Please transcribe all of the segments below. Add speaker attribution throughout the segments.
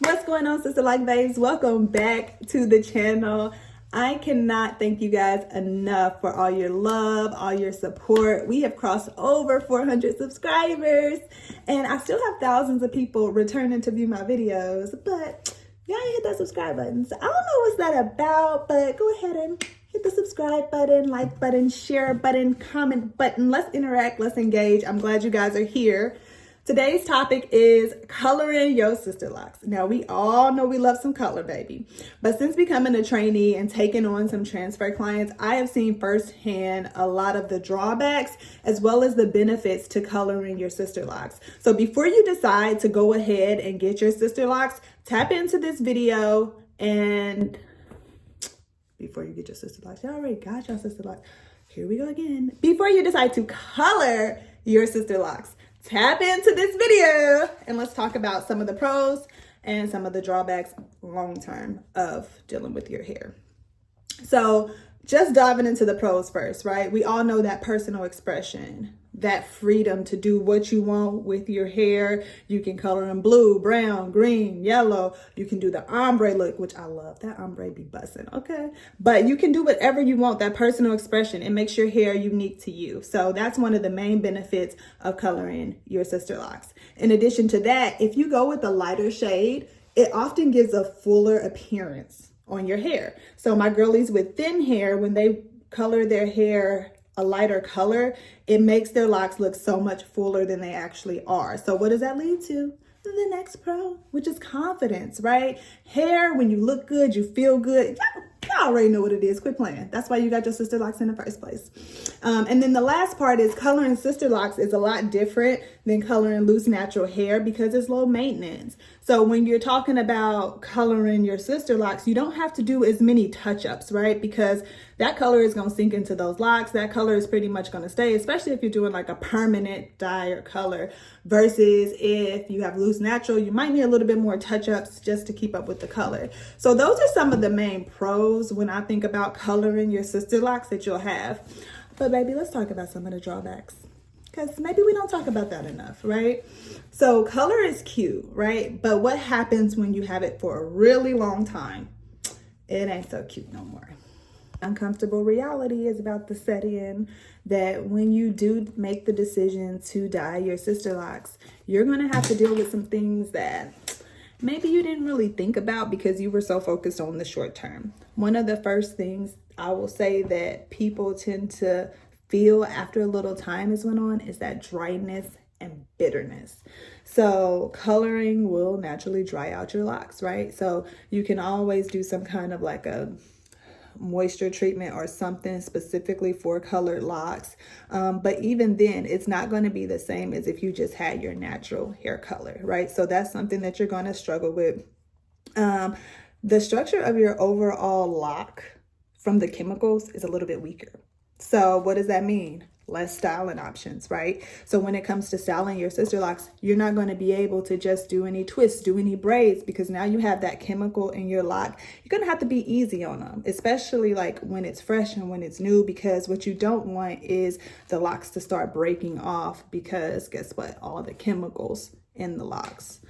Speaker 1: What's going on, sister like babes? Welcome back to the channel. I cannot thank you guys enough for all your love, all your support. We have crossed over 400 subscribers, and I still have thousands of people returning to view my videos, but y'all ain't hit that subscribe button. So I don't know what's that about, but go ahead and hit the subscribe button, like button, share button, comment button. Let's interact, let's engage. I'm glad you guys are here. Today's topic is coloring your sister locks. Now, we all know we love some color, baby. But since becoming a trainee and taking on some transfer clients, I have seen firsthand a lot of the drawbacks as well as the benefits to coloring your sister locks. So before you decide to go ahead and get your sister locks, tap into this video. And before you get your sister locks, you already got your sister locks. Here we go again. Before you decide to color your sister locks, tap into this video and let's talk about some of the pros and some of the drawbacks long term of dealing with your hair. So just diving into the pros first, right? We all know that personal expression, that freedom to do what you want with your hair. You can color in blue, brown, green, yellow. You can do the ombre look, which I love. That ombre be bussin', okay? But you can do whatever you want, that personal expression. It makes your hair unique to you. So that's one of the main benefits of coloring your sister locks. In addition to that, if you go with a lighter shade, it often gives a fuller appearance on your hair. So my girlies with thin hair, when they color their hair a lighter color, it makes their locks look so much fuller than they actually are. So what does that lead to? The next pro, which is confidence, right? Hair, when you look good, you feel good. Y'all already know what it is. Quit playing. That's why you got your sister locks in the first place. And then the last part is coloring sister locks is a lot different than coloring loose natural hair because it's low maintenance. So when you're talking about coloring your sister locks, you don't have to do as many touch-ups, right? Because that color is going to sink into those locks. That color is pretty much going to stay, especially if you're doing like a permanent dye or color versus if you have loose natural, you might need a little bit more touch-ups just to keep up with the color. So those are some of the main pros when I think about coloring your sister locks that you'll have. But baby, let's talk about some of the drawbacks, because maybe we don't talk about that enough, right? So color is cute, right? But what happens when you have it for a really long time? It ain't so cute no more. Uncomfortable reality is about to set in that when you do make the decision to dye your sister locks, you're going to have to deal with some things that maybe you didn't really think about because you were so focused on the short term. One of the first things I will say that people tend to feel after a little time has went on is that dryness and bitterness. So coloring will naturally dry out your locks, right? So you can always do some kind of like a moisture treatment or something specifically for colored locks. But even then, it's not going to be the same as if you just had your natural hair color, right? So that's something that you're going to struggle with. The structure of your overall lock from the chemicals is a little bit weaker. So what does that mean? Less styling options, right? So when it comes to styling your sister locks, you're not going to be able to just do any twists, do any braids, because now you have that chemical in your lock. You're going to have to be easy on them, especially like when it's fresh and when it's new, because what you don't want is the locks to start breaking off because guess what? All the chemicals in the locks.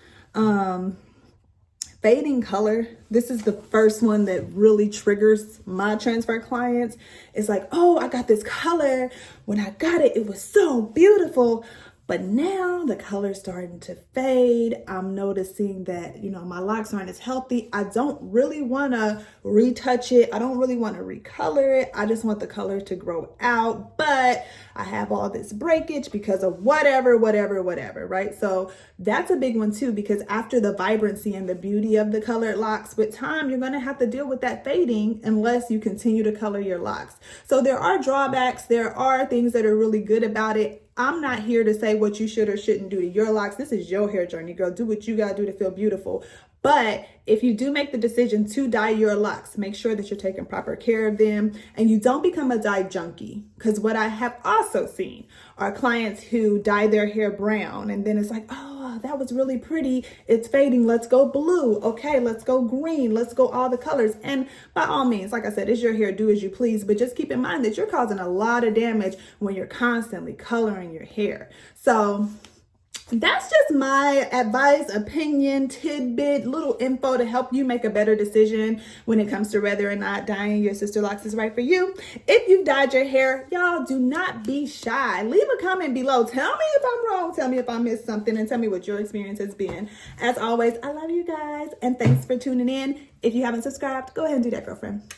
Speaker 1: Fading color, this is the first one that really triggers my transfer clients. It's like, oh, I got this color. When I got it, it was so beautiful. But now the color's starting to fade. I'm noticing that, my locks aren't as healthy. I don't really want to retouch it. I don't really want to recolor it. I just want the color to grow out. But I have all this breakage because of whatever, right? So that's a big one too, because after the vibrancy and the beauty of the colored locks, with time, you're going to have to deal with that fading unless you continue to color your locks. So there are drawbacks. There are things that are really good about it. I'm not here to say what you should or shouldn't do to your locks. This is your hair journey, girl. Do what you gotta do to feel beautiful. But if you do make the decision to dye your locks, make sure that you're taking proper care of them and you don't become a dye junkie. Because what I have also seen are clients who dye their hair brown and then it's like, oh, that was really pretty. It's fading. Let's go blue. Okay, let's go green. Let's go all the colors. And by all means, like I said, it's your hair. Do as you please. But just keep in mind that you're causing a lot of damage when you're constantly coloring your hair. So that's just my advice, opinion, tidbit, little info to help you make a better decision when it comes to whether or not dyeing your sister locks is right for you. If you've dyed your hair, y'all do not be shy. Leave a comment below. Tell me if I'm wrong. Tell me if I missed something, and tell me what your experience has been. As always, I love you guys, and thanks for tuning in. If you haven't subscribed, go ahead and do that, girlfriend.